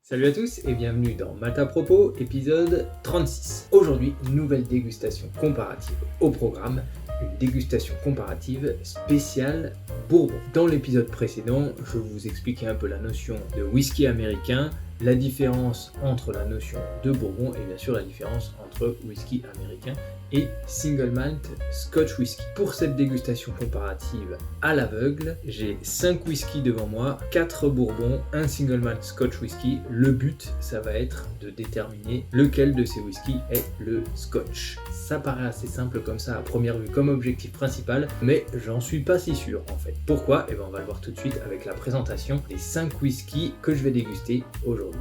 Salut à tous et bienvenue dans Malte à propos, épisode 36. Aujourd'hui, nouvelle dégustation comparative au programme, une dégustation comparative spéciale Bourbon. Dans l'épisode précédent, je vous expliquais un peu la notion de whisky américain, la différence entre la notion de Bourbon et bien sûr la différence entre whisky américain et single malt Scotch whisky. Pour cette dégustation comparative à l'aveugle, j'ai 5 whiskies devant moi, 4 bourbons, un single malt Scotch whisky. Le but, ça va être de déterminer lequel de ces whiskies est le Scotch. Ça paraît assez simple comme ça à première vue comme objectif principal, mais j'en suis pas si sûr en fait. Pourquoi? On va le voir tout de suite avec la présentation des 5 whiskies que je vais déguster aujourd'hui.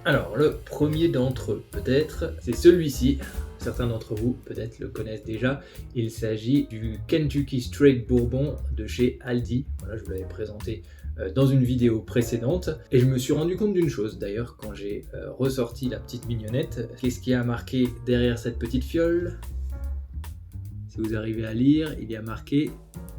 Alors, le premier d'entre eux, peut-être, c'est celui-ci. Certains d'entre vous, peut-être, le connaissent déjà. Il s'agit du Kentucky Straight Bourbon de chez Aldi. Voilà, je vous l'avais présenté dans une vidéo précédente. Et je me suis rendu compte d'une chose, d'ailleurs, quand j'ai ressorti la petite mignonnette. Qu'est-ce qui a marqué derrière cette petite fiole? Si vous arrivez à lire, il y a marqué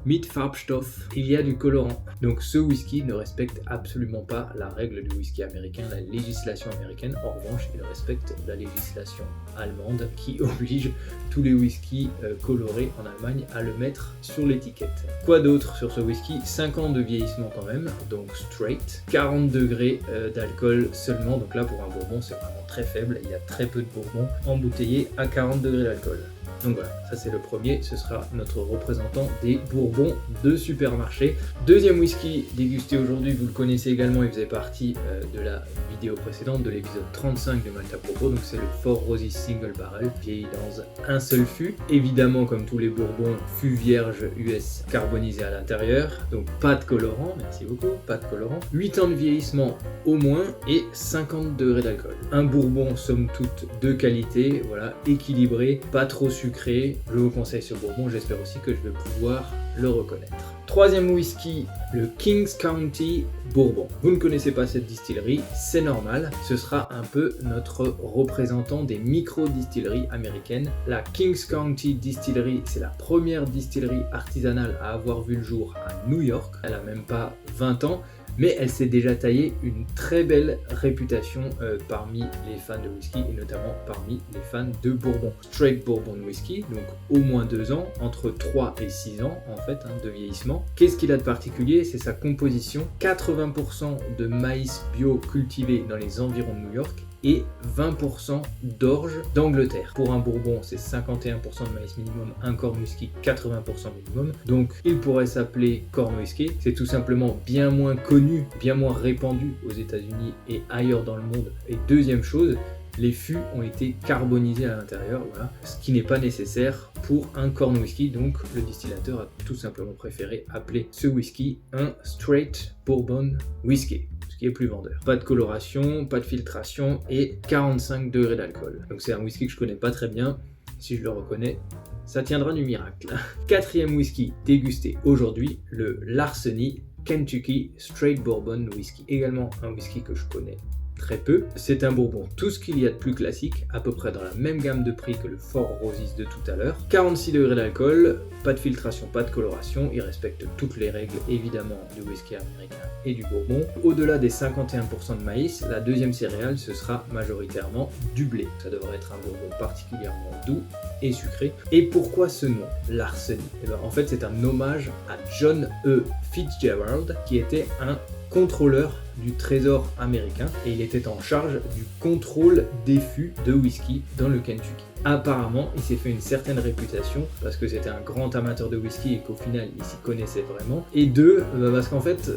Mit Farbstoff, il y a du colorant. Donc ce whisky ne respecte absolument pas la règle du whisky américain, la législation américaine. En revanche, il respecte la législation allemande qui oblige tous les whiskies colorés en Allemagne à le mettre sur l'étiquette. Quoi d'autre sur ce whisky? 5 ans de vieillissement quand même, donc straight. 40 degrés d'alcool seulement, donc là pour un bourbon c'est vraiment très faible. Il y a très peu de bourbons embouteillés à 40 degrés d'alcool. Donc voilà, ça c'est le premier, ce sera notre représentant des bourbons de supermarché. Deuxième whisky dégusté aujourd'hui, vous le connaissez également, il faisait partie de la vidéo précédente, de l'épisode 35 de Malte à propos, donc c'est le Four Roses Single Barrel, vieilli dans un seul fût. Évidemment, comme tous les bourbons, fût vierge US carbonisé à l'intérieur, donc pas de colorant, merci beaucoup, pas de colorant. 8 ans de vieillissement au moins et 50 degrés d'alcool. Un bourbon somme toute de qualité, voilà, équilibré, pas trop sucré. Je vous conseille ce bourbon, j'espère aussi que je vais pouvoir le reconnaître. Troisième whisky, le Kings County Bourbon. Vous ne connaissez pas cette distillerie, c'est normal, ce sera un peu notre représentant des micro-distilleries américaines. La Kings County Distillery, c'est la première distillerie artisanale à avoir vu le jour à New York, elle a même pas 20 ans, mais elle s'est déjà taillée une très belle réputation parmi les fans de whisky et notamment parmi les fans de bourbon. Straight Bourbon Whisky, donc au moins 2 ans, entre 3 et 6 ans en fait de vieillissement. Qu'est-ce qu'il a de particulier? C'est sa composition. 80% de maïs bio cultivé dans les environs de New York et 20% d'orge d'Angleterre. Pour un bourbon, c'est 51% de maïs minimum, un corn whisky 80% minimum. Donc il pourrait s'appeler corn whisky. C'est tout simplement bien moins connu, bien moins répandu aux États-Unis et ailleurs dans le monde. Et deuxième chose, les fûts ont été carbonisés à l'intérieur, voilà, ce qui n'est pas nécessaire pour un corn whisky, donc le distillateur a tout simplement préféré appeler ce whisky un straight bourbon whisky, ce qui est plus vendeur. Pas de coloration, pas de filtration et 45 degrés d'alcool. Donc c'est un whisky que je connais pas très bien, si je le reconnais, ça tiendra du miracle. Quatrième whisky dégusté aujourd'hui, le Larceny Kentucky Straight Bourbon Whisky. Également un whisky que je connais très peu. C'est un bourbon tout ce qu'il y a de plus classique, à peu près dans la même gamme de prix que le Four Roses de tout à l'heure. 46 degrés d'alcool, pas de filtration, pas de coloration, il respecte toutes les règles évidemment du whisky américain et du bourbon. Au-delà des 51% de maïs, la deuxième céréale ce sera majoritairement du blé. Ça devrait être un bourbon particulièrement doux et sucré. Et pourquoi ce nom, Larceny? En fait c'est un hommage à John E. Fitzgerald qui était un contrôleur du trésor américain et il était en charge du contrôle des fûts de whisky dans le Kentucky. Apparemment, il s'est fait une certaine réputation parce que c'était un grand amateur de whisky et qu'au final, il s'y connaissait vraiment. Et deux, parce qu'en fait,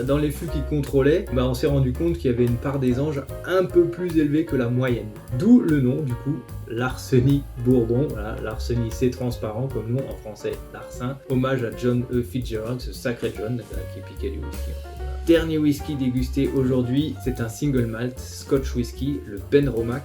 dans les fûts qu'il contrôlait, on s'est rendu compte qu'il y avait une part des anges un peu plus élevée que la moyenne. D'où le nom, du coup, Larceny Bourbon. Voilà, Larceny c'est transparent comme nom en français, Larcin. Hommage à John E. Fitzgerald, ce sacré John qui piquait du whisky. Dernier whisky dégusté aujourd'hui, c'est un single malt Scotch whisky, le Benromach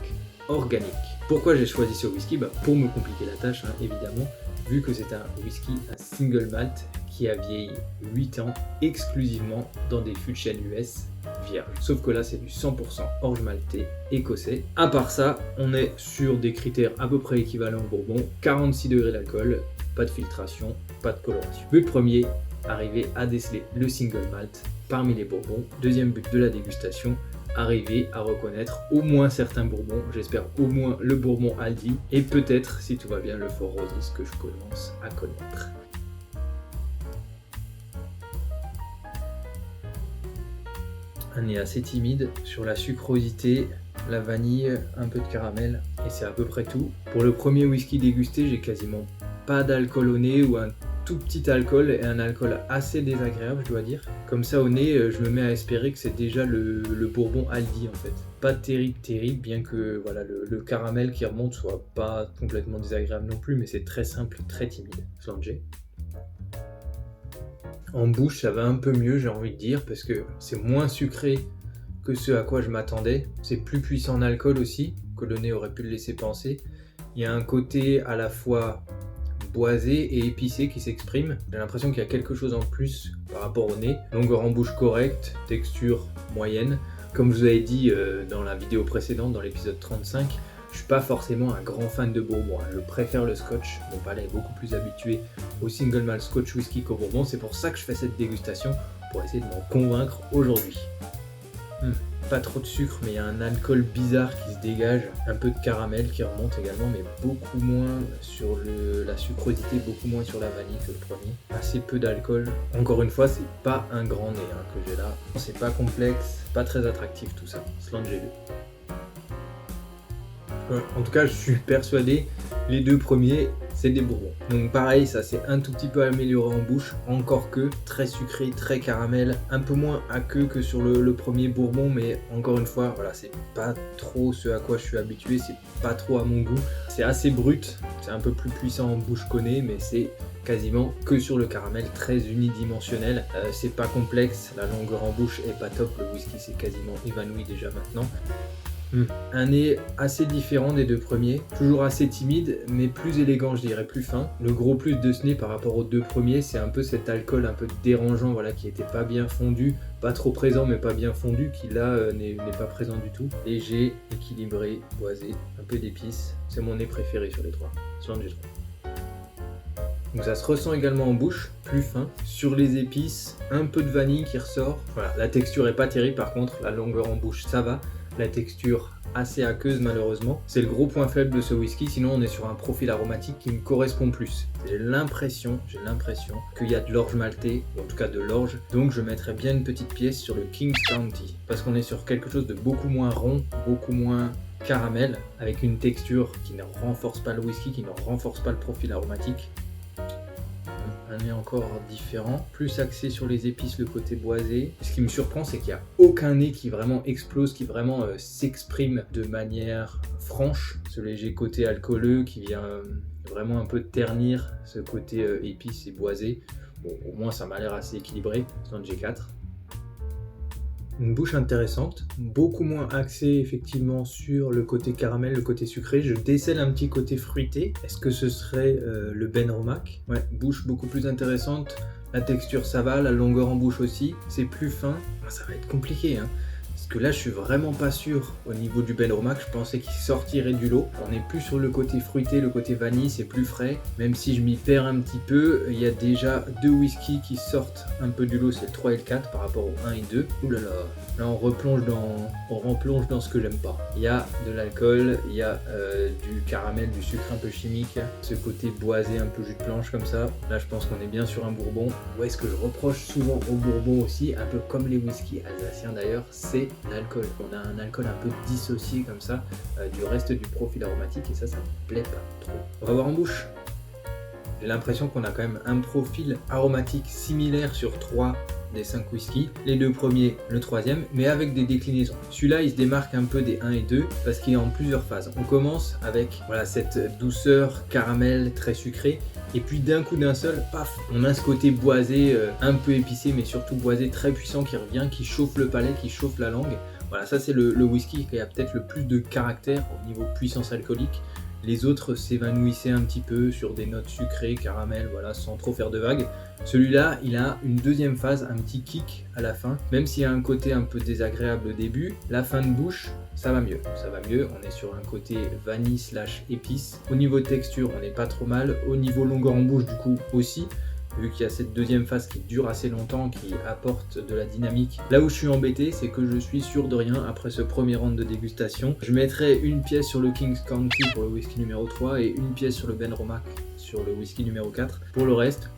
organique. Pourquoi j'ai choisi ce whisky? Pour me compliquer la tâche, évidemment, vu que c'est un whisky, un single malt qui a vieilli 8 ans exclusivement dans des fûts de chêne US vierges. Sauf que là, c'est du 100% orge maltais écossais. À part ça, on est sur des critères à peu près équivalents au bourbon, 46 degrés d'alcool, pas de filtration, pas de coloration. But premier, arriver à déceler le single malt parmi les bourbons. Deuxième but de la dégustation, arriver à reconnaître au moins certains bourbons, j'espère au moins le bourbon Aldi, et peut-être, si tout va bien, le Four Roses que je commence à connaître. Un nez assez timide sur la sucrosité, la vanille, un peu de caramel, et c'est à peu près tout. Pour le premier whisky dégusté, j'ai quasiment pas d'alcool au nez ou un tout petit alcool et un alcool assez désagréable, je dois dire. Comme ça au nez, je me mets à espérer que c'est déjà le bourbon Aldi en fait. Pas terrible, bien que voilà, le caramel qui remonte soit pas complètement désagréable non plus, mais c'est très simple, très timide. Slanger. En bouche, ça va un peu mieux, j'ai envie de dire, parce que c'est moins sucré que ce à quoi je m'attendais. C'est plus puissant en alcool aussi, que le nez aurait pu le laisser penser. Il y a un côté à la fois boisé et épicé qui s'exprime. J'ai l'impression qu'il y a quelque chose en plus par rapport au nez. Longueur en bouche correcte, texture moyenne. Comme je vous avais dit dans la vidéo précédente, dans l'épisode 35, je suis pas forcément un grand fan de bourbon. Je préfère le scotch. Mon palais est beaucoup plus habitué au single malt scotch whisky qu'au bourbon. C'est pour ça que je fais cette dégustation, pour essayer de m'en convaincre aujourd'hui. Pas trop de sucre, mais il y a un alcool bizarre qui se dégage, un peu de caramel qui remonte également, mais beaucoup moins sur la sucrosité, beaucoup moins sur la vanille que le premier. Assez peu d'alcool. Encore une fois, c'est pas un grand nez que j'ai là. C'est pas complexe, pas très attractif tout ça. Slangez-le. En tout cas, je suis persuadé, les deux premiers, c'est des bourbons. Donc pareil, ça s'est un tout petit peu amélioré en bouche, encore que très sucré, très caramel, un peu moins aqueux que sur le premier bourbon, mais encore une fois, voilà, c'est pas trop ce à quoi je suis habitué, c'est pas trop à mon goût. C'est assez brut, c'est un peu plus puissant en bouche qu'au nez, mais c'est quasiment que sur le caramel, très unidimensionnel. C'est pas complexe, la longueur en bouche est pas top, le whisky s'est quasiment évanoui déjà maintenant. Un nez assez différent des deux premiers, toujours assez timide, mais plus élégant, je dirais, plus fin. Le gros plus de ce nez par rapport aux deux premiers, c'est un peu cet alcool un peu dérangeant, voilà, qui était pas bien fondu, pas trop présent, mais pas bien fondu, qui là n'est pas présent du tout. Léger, équilibré, boisé, un peu d'épices, c'est mon nez préféré sur les trois. Donc ça se ressent également en bouche, plus fin. Sur les épices, un peu de vanille qui ressort. Voilà, la texture est pas terrible par contre, la longueur en bouche ça va. La texture assez aqueuse malheureusement. C'est le gros point faible de ce whisky, sinon on est sur un profil aromatique qui me correspond plus. J'ai l'impression qu'il y a de l'orge maltée, ou en tout cas de l'orge, donc je mettrais bien une petite pièce sur le King's County, parce qu'on est sur quelque chose de beaucoup moins rond, beaucoup moins caramel, avec une texture qui ne renforce pas le whisky, qui ne renforce pas le profil aromatique. Un nez encore différent, plus axé sur les épices, le côté boisé. Ce qui me surprend, c'est qu'il n'y a aucun nez qui vraiment explose, qui vraiment s'exprime de manière franche. Ce léger côté alcooleux qui vient vraiment un peu ternir ce côté épice et boisé. Bon, au moins ça m'a l'air assez équilibré, c'est un G4. Une bouche intéressante, beaucoup moins axée effectivement sur le côté caramel, le côté sucré. Je décèle un petit côté fruité. Est-ce que ce serait le Benromach? Ouais, bouche beaucoup plus intéressante. La texture ça va, la longueur en bouche aussi. C'est plus fin. Ça va être compliqué, hein. Parce que là, je suis vraiment pas sûr au niveau du Benromach. Je pensais qu'il sortirait du lot. On est plus sur le côté fruité, le côté vanille, c'est plus frais. Même si je m'y perds un petit peu, il y a déjà deux whiskies qui sortent un peu du lot, c'est le 3 et le 4 par rapport au 1 et 2. Ouh là là, là on replonge dans ce que j'aime pas. Il y a de l'alcool, il y a du caramel, du sucre un peu chimique, ce côté boisé, un peu jus de planche comme ça. Là, je pense qu'on est bien sur un bourbon. Ouais, ce que je reproche souvent au bourbon aussi, un peu comme les whiskies alsaciens d'ailleurs, c'est l'alcool. On a un alcool un peu dissocié comme ça du reste du profil aromatique et ça me plaît pas trop. On va voir en bouche. J'ai l'impression qu'on a quand même un profil aromatique similaire sur 3 des 5 whiskies. Les deux premiers, le troisième, mais avec des déclinaisons. Celui-là, il se démarque un peu des 1 et 2 parce qu'il est en plusieurs phases. On commence avec voilà, cette douceur caramel très sucrée. Et puis d'un coup d'un seul, paf, on a ce côté boisé, un peu épicé, mais surtout boisé très puissant qui revient, qui chauffe le palais, qui chauffe la langue. Voilà, ça c'est le whisky qui a peut-être le plus de caractère au niveau puissance alcoolique. Les autres s'évanouissaient un petit peu sur des notes sucrées, caramel, voilà, sans trop faire de vagues. Celui-là, il a une deuxième phase, un petit kick à la fin. Même s'il y a un côté un peu désagréable au début, la fin de bouche, ça va mieux. Ça va mieux, on est sur un côté vanille / épice. Au niveau texture, on n'est pas trop mal. Au niveau longueur en bouche, du coup, aussi. vu qu'il y a cette deuxième phase qui dure assez longtemps, qui apporte de la dynamique. Là où je suis embêté, c'est que je suis sûr de rien après ce premier round de dégustation. Je mettrai une pièce sur le Kings County pour le whisky numéro 3 et une pièce sur le Benromach sur le whisky numéro 4. Pour le reste,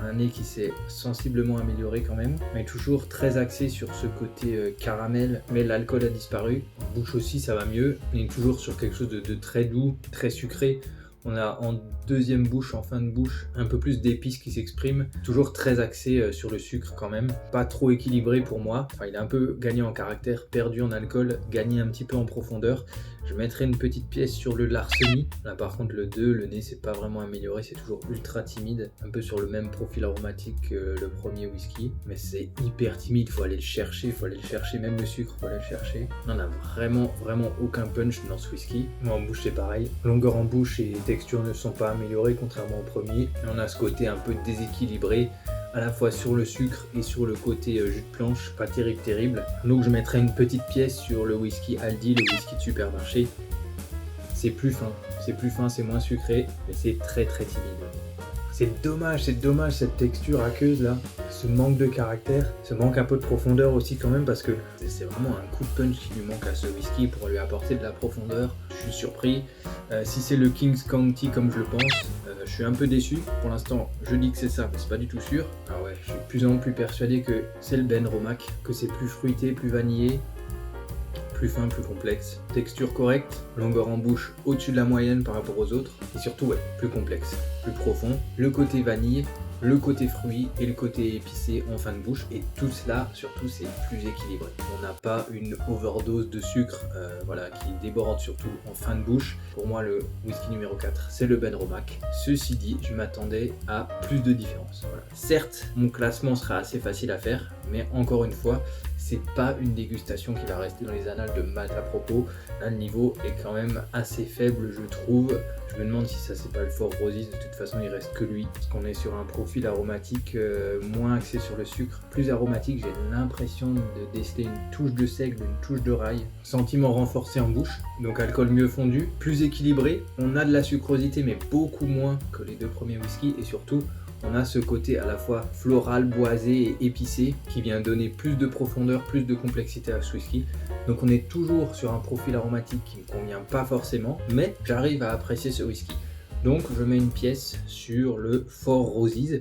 un nez qui s'est sensiblement amélioré quand même, mais toujours très axé sur ce côté caramel, mais l'alcool a disparu. En bouche aussi ça va mieux, on est toujours sur quelque chose de très doux, très sucré. On a en deuxième bouche, en fin de bouche, un peu plus d'épices qui s'expriment, toujours très axé sur le sucre quand même, pas trop équilibré pour moi. Enfin, il a un peu gagné en caractère, perdu en alcool, gagné un petit peu en profondeur. Je mettrai une petite pièce sur le Larceny. Là par contre le 2, le nez c'est pas vraiment amélioré, c'est toujours ultra timide, un peu sur le même profil aromatique que le premier whisky, mais c'est hyper timide, faut aller le chercher, même le sucre, faut aller le chercher. On n'a vraiment aucun punch dans ce whisky. Moi en bouche c'est pareil, longueur en bouche et texture ne sont pas améliorées contrairement au premier. On a ce côté un peu déséquilibré, à la fois sur le sucre et sur le côté jus de planche, pas terrible. Donc je mettrai une petite pièce sur le whisky Aldi, le whisky de supermarché. C'est plus fin, c'est moins sucré, mais c'est très timide. C'est dommage cette texture aqueuse là, ce manque de caractère, ce manque un peu de profondeur aussi quand même, parce que c'est vraiment un coup de punch qui lui manque à ce whisky pour lui apporter de la profondeur. Je suis surpris. Si c'est le Kings County comme je le pense, je suis un peu déçu. Pour l'instant, je dis que c'est ça, mais c'est pas du tout sûr. Ah ouais, je suis de plus en plus persuadé que c'est le Benromach, que c'est plus fruité, plus vanillé, plus fin, plus complexe. Texture correcte, longueur en bouche au-dessus de la moyenne par rapport aux autres, et surtout ouais, plus complexe, plus profond. Le côté vanille, le côté fruit et le côté épicé en fin de bouche, et tout cela surtout c'est plus équilibré. On n'a pas une overdose de sucre voilà, qui déborde surtout en fin de bouche. Pour moi le whisky numéro 4 c'est le Benromach. Ceci dit, je m'attendais à plus de différence. Voilà. Certes mon classement sera assez facile à faire, mais encore une fois c'est pas une dégustation qui va rester dans les annales de Malte à propos. Là le niveau est quand même assez faible je trouve. Je me demande si ça c'est pas le Four Roses, de toute façon il reste que lui, parce qu'on est sur un profil aromatique moins axé sur le sucre, plus aromatique. J'ai l'impression de déceler une touche de seigle, une touche de rail, sentiment renforcé en bouche, donc alcool mieux fondu, plus équilibré. On a de la sucrosité mais beaucoup moins que les deux premiers whiskies, et surtout on a ce côté à la fois floral, boisé et épicé qui vient donner plus de profondeur, plus de complexité à ce whisky. Donc on est toujours sur un profil aromatique qui ne me convient pas forcément, mais j'arrive à apprécier ce whisky. Donc je mets une pièce sur le Four Roses.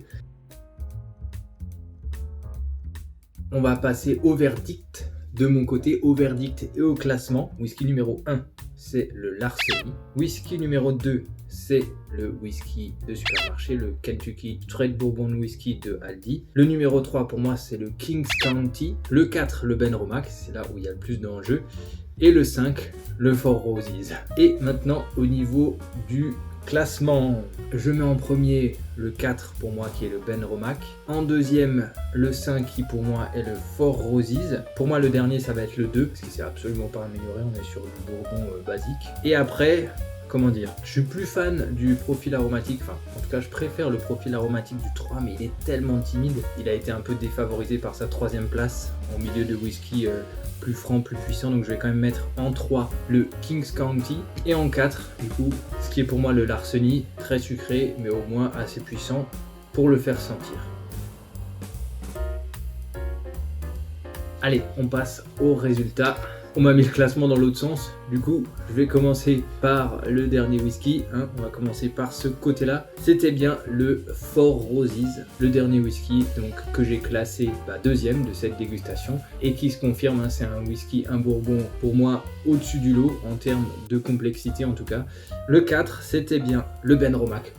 On va passer au verdict. De mon côté, au verdict et au classement. Whisky numéro 1, c'est le Larceny. Whisky numéro 2, c'est le whisky de supermarché, le Kentucky Straight Bourbon Whisky de Aldi. Le numéro 3 pour moi c'est le Kings County. Le 4 le Benromach, c'est là où il y a le plus d'enjeux. Et le 5 le Four Roses. Et maintenant au niveau du classement, je mets en premier le 4 pour moi qui est le Benromach. En deuxième le 5 qui pour moi est le Four Roses. Pour moi le dernier ça va être le 2 parce qu'il s'est absolument pas amélioré, on est sur du bourbon basique. Et après, comment dire, je suis plus fan du profil aromatique, enfin en tout cas je préfère le profil aromatique du 3, mais il est tellement timide, il a été un peu défavorisé par sa troisième place au milieu de whisky plus franc, plus puissant, donc je vais quand même mettre en 3 le Kings County, et en 4 du coup ce qui est pour moi le Larceny, très sucré mais au moins assez puissant pour le faire sentir. Allez, on passe au résultat. On m'a mis le classement dans l'autre sens, du coup je vais commencer par le dernier whisky, on va commencer par ce côté là. C'était bien le Four Roses, le dernier whisky donc, que j'ai classé deuxième de cette dégustation, et qui se confirme, c'est un whisky, un bourbon pour moi au-dessus du lot en termes de complexité en tout cas. Le 4 c'était bien le Benromach.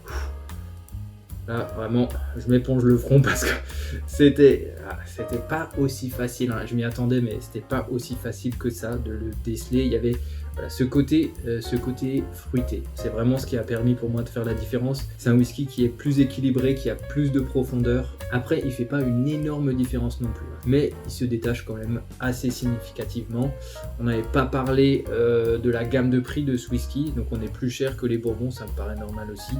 Là, vraiment, je m'éponge le front parce que c'était pas aussi facile, je m'y attendais, mais c'était pas aussi facile que ça de le déceler. Il y avait ce côté fruité. C'est vraiment ce qui a permis pour moi de faire la différence. C'est un whisky qui est plus équilibré, qui a plus de profondeur. Après, il fait pas une énorme différence non plus, mais il se détache quand même assez significativement. On n'avait pas parlé de la gamme de prix de ce whisky, donc on est plus cher que les bourbons, ça me paraît normal aussi.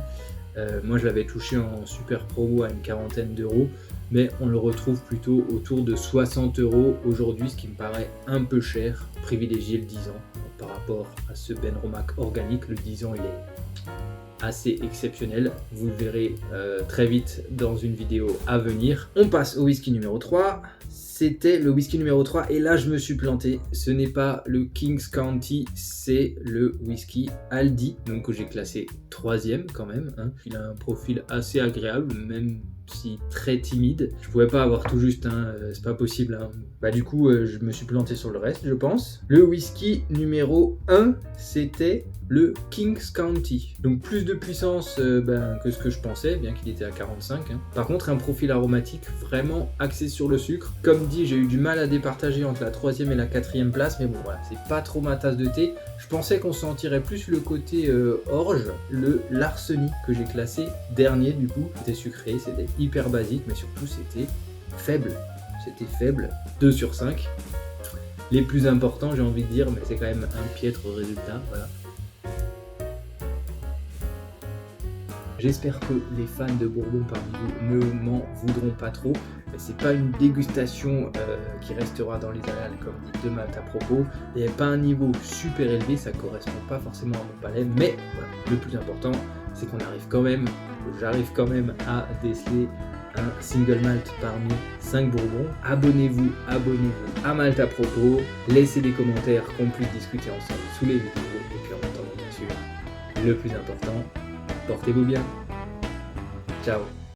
Moi je l'avais touché en super promo à une quarantaine d'euros, mais on le retrouve plutôt autour de 60 € aujourd'hui, ce qui me paraît un peu cher. Privilégier le 10 ans par rapport à ce Benromach organique. Le 10 ans, il est assez exceptionnel. Vous le verrez très vite dans une vidéo à venir. On passe au whisky numéro 3. C'était le whisky numéro 3 et là je me suis planté. Ce n'est pas le Kings County, c'est le whisky Aldi, donc que j'ai classé 3e quand même. Hein. Il a un profil assez agréable, même si très timide. Je pouvais pas avoir tout juste, hein, c'est pas possible. Hein. Bah du coup, je me suis planté sur le reste, je pense. Le whisky numéro 1, c'était le Kings County. Donc plus de puissance que ce que je pensais, bien qu'il était à 45. Hein. Par contre, un profil aromatique vraiment axé sur le sucre. Comme dit, j'ai eu du mal à départager entre la 3e et la 4e place, mais bon voilà, c'est pas trop ma tasse de thé. Je pensais qu'on sentirait plus le côté orge, le Larceny que j'ai classé dernier du coup. C'était sucré, c'était hyper basique, mais surtout c'était faible. C'était faible, 2 sur 5. Les plus importants, j'ai envie de dire, mais c'est quand même un piètre résultat, voilà. J'espère que les fans de Bourbon parmi vous ne m'en voudront pas trop. C'est pas une dégustation qui restera dans les annales comme dit de Malte à propos. Il n'y a pas un niveau super élevé, ça correspond pas forcément à mon palais, mais voilà, le plus important, c'est qu'on arrive quand même, j'arrive quand même à déceler un single malt parmi 5 Bourbons. Abonnez-vous à Malte à propos, laissez des commentaires qu'on puisse discuter ensemble sous les vidéos, et puis en attendant bien sûr, le plus important, portez-vous bien. Ciao.